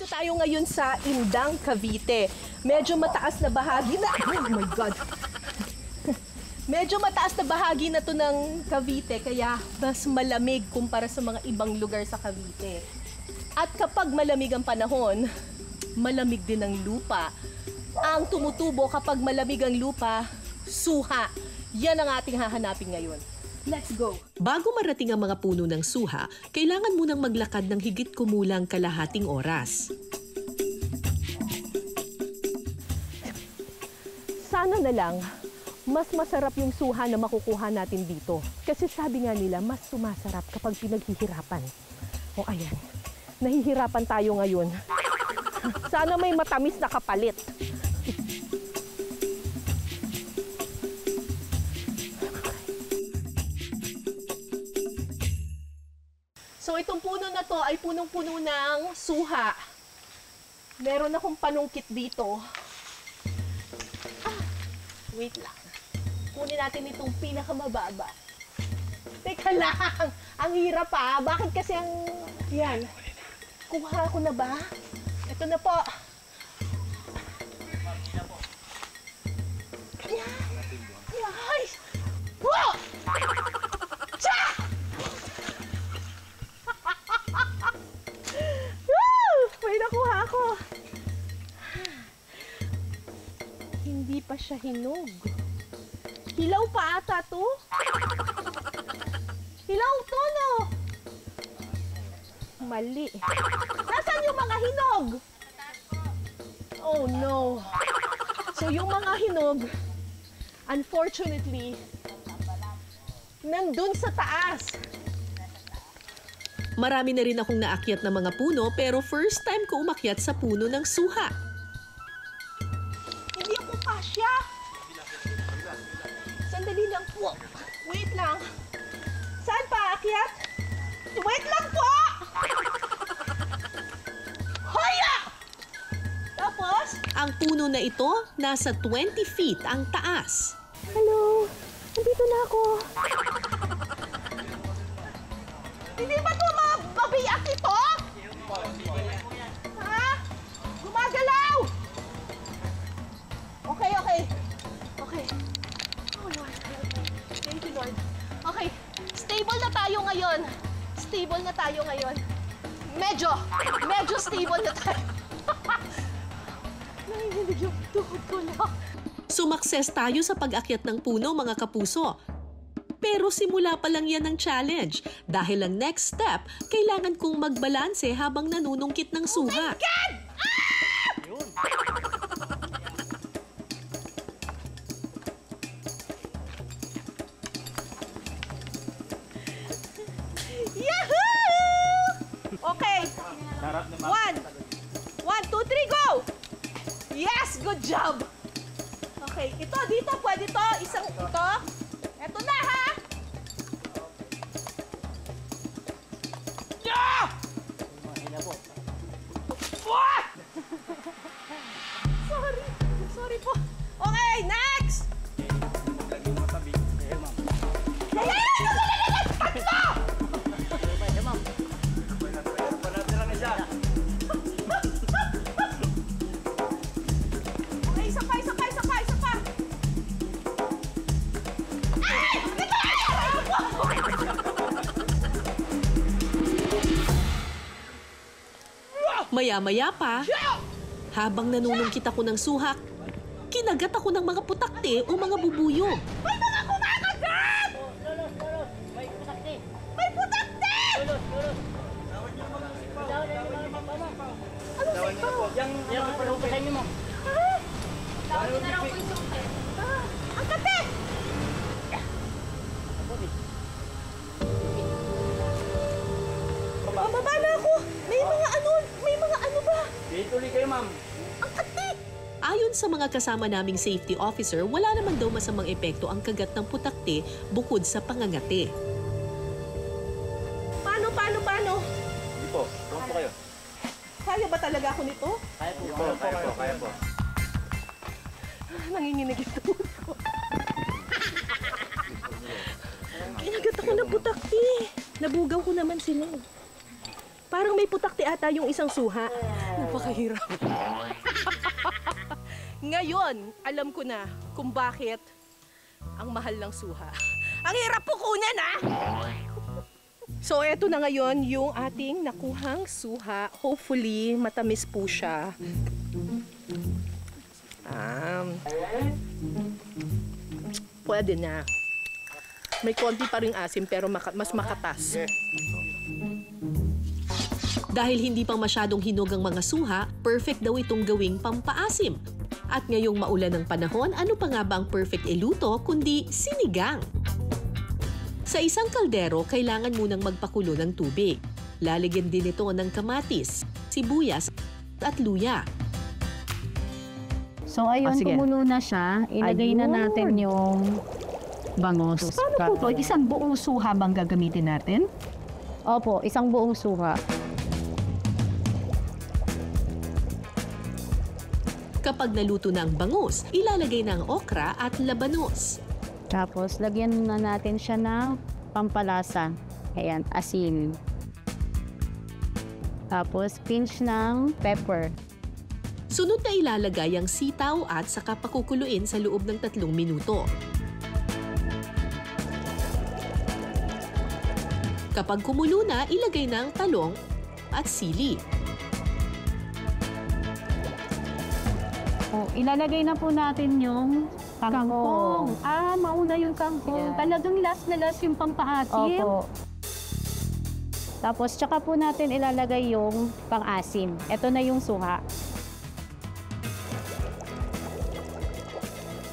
tayo ngayon sa Indang, Cavite. Medyo mataas na bahagi na... Oh my God! Medyo mataas na bahagi na to ng Cavite, kaya mas malamig kumpara sa mga ibang lugar sa Cavite. At kapag malamig ang panahon, malamig din ang lupa. Ang tumutubo kapag malamig ang lupa, suha. Yan ang ating hahanapin ngayon. Let's go! Bago marating ang mga puno ng suha, kailangan munang maglakad ng higit kumulang kalahating oras. Sana na lang, mas masarap yung suha na makukuha natin dito. Kasi sabi nga nila, mas sumasarap kapag pinaghihirapan. O ayan, nahihirapan tayo ngayon. Sana may matamis na kapalit. So itong puno na to ay punong-puno ng suha. Meron akong panungkit dito. Wait lang. Kunin natin itong pinakamababa. Teka lang! Ang hirap pa. Bakit kasi ang... Yan. Kuha ko na ba? Ito na po. Yan. Yan. Wow! Tsa! May nakuha ako. Hindi pa siya hinog. Hilaw pa ata to. Hilaw to, no? Mali. Nasaan yung mga hinog? Oh, no. So, yung mga hinog, unfortunately, nandun sa taas. Marami na rin akong naakyat na mga puno pero first time ko umakyat sa puno ng suha. Hindi ako kasya. Sandali lang po. Wait lang. Saan pa akyat? Wait lang po! Hoya! Tapos? Ang puno na ito, nasa 20 feet ang taas. Hello? Nandito na ako. Hindi ba ito mabiyak ito? Ha? Gumagalaw! Okay, okay. Okay. Oh, Lord. Thank you, Lord. Okay. Stable na tayo ngayon. Stable na tayo ngayon. Medyo stable na tayo. Nanginginig yung tuhod ko lang. Sumakses tayo sa pag-akyat ng puno, mga kapuso. Pero simula pa lang yan ang challenge. Dahil ang next step, kailangan kong magbalanse habang nanunungkit ng suha. Oh my God! Ah! Yahoo! Okay. 1, 2, 3, go! Yes! Good job! Okay, ito, dito, pwede to. Isang ito. Eto na, ha? Yeah! What? Sorry po. Okay, next! Okay, isa pa. Maya-maya pa, habang nanunungkit ako ng suha, kinagat ako ng mga putakte o mga bubuyog. May mga kumakagat! May putakte! May putakte! Ano sa ito? Yang parupasan niyo mo. Ha? Tawagin na raw po yung suki. Ang kate! Bababa na ako! May mga ano ba? Dito ulit kayo, ma'am. Ang kate! Ayon sa mga kasama naming safety officer, wala naman daw masamang epekto ang kagat ng putakte bukod sa pangangati. Paano? Hindi po. Huwag po kayo. Kaya ba talaga ako nito? Kaya po. Kaya po. Nanginginig yung tuhod ko. Kinagat ako ng putakte. Nabugaw ko naman sila. Parang may putakti ata yung isang suha. Napakahirap. Ngayon, alam ko na kung bakit ang mahal ng suha. Ang hirap po kunin, ha? So, eto na ngayon yung ating nakuhang suha. Hopefully, matamis po siya. Pwede na. May konti pa ring asim pero mas makatas. Dahil hindi pa masyadong hinog ang mga suha, perfect daw itong gawing pampaasim. At ngayong maulan ng panahon, ano pa nga ba ang perfect iluto kundi sinigang? Sa isang kaldero, kailangan munang magpakulo ng tubig. Lalagyan din ito ng kamatis, sibuyas at luya. So ayun, kumulo na siya. Ilagay na natin yung bangos. Paano po ito? Isang buong suha bang gagamitin natin? Opo, isang buong suha. Kapag naluto na ang bangus, ilalagay na ang okra at labanos. Tapos, lagyan na natin siya ng pampalasa. Ayan, asin. Tapos, pinch ng pepper. Sunod na ilalagay ang sitaw at saka pakukuluin sa loob ng 3 minuto. Kapag kumulo na, ilagay na ang talong at sili. Ilalagay na po natin yung kangkong. Mauna yung kangkong. Yeah. Talagang last na last yung pampaasim. Opo. Tapos, tsaka po natin ilalagay yung pang-asim. Ito na yung suha.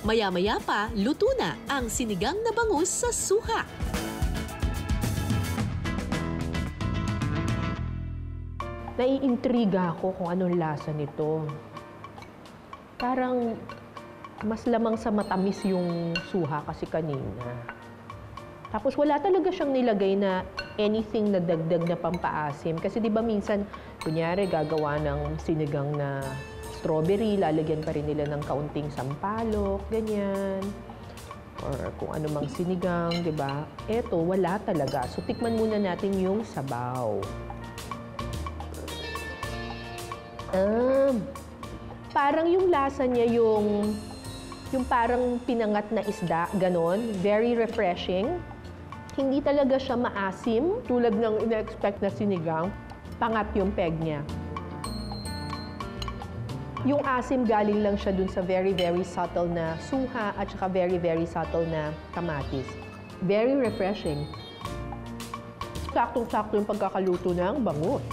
Maya-maya pa, luto na ang sinigang na bangus sa suha. Naiintriga ako kung anong lasa nito. Parang mas lamang sa matamis yung suha kasi kanina. Tapos wala talaga siyang nilagay na anything na dagdag na pampaasim. Kasi di ba minsan, kunyari gagawa ng sinigang na strawberry, lalagyan pa rin nila ng kaunting sampalok, ganyan. Or kung ano mang sinigang, di ba? Eto, wala talaga. So tikman muna natin yung sabaw. Parang yung lasa niya yung parang pinangat na isda, ganon. Very refreshing. Hindi talaga siya maasim, tulad ng ina-expect na sinigang. Pangat yung peg niya. Yung asim galing lang siya dun sa very, very subtle na suha at saka very, very subtle na kamatis. Very refreshing. Saktong-sakto yung pagkakaluto ng bangus.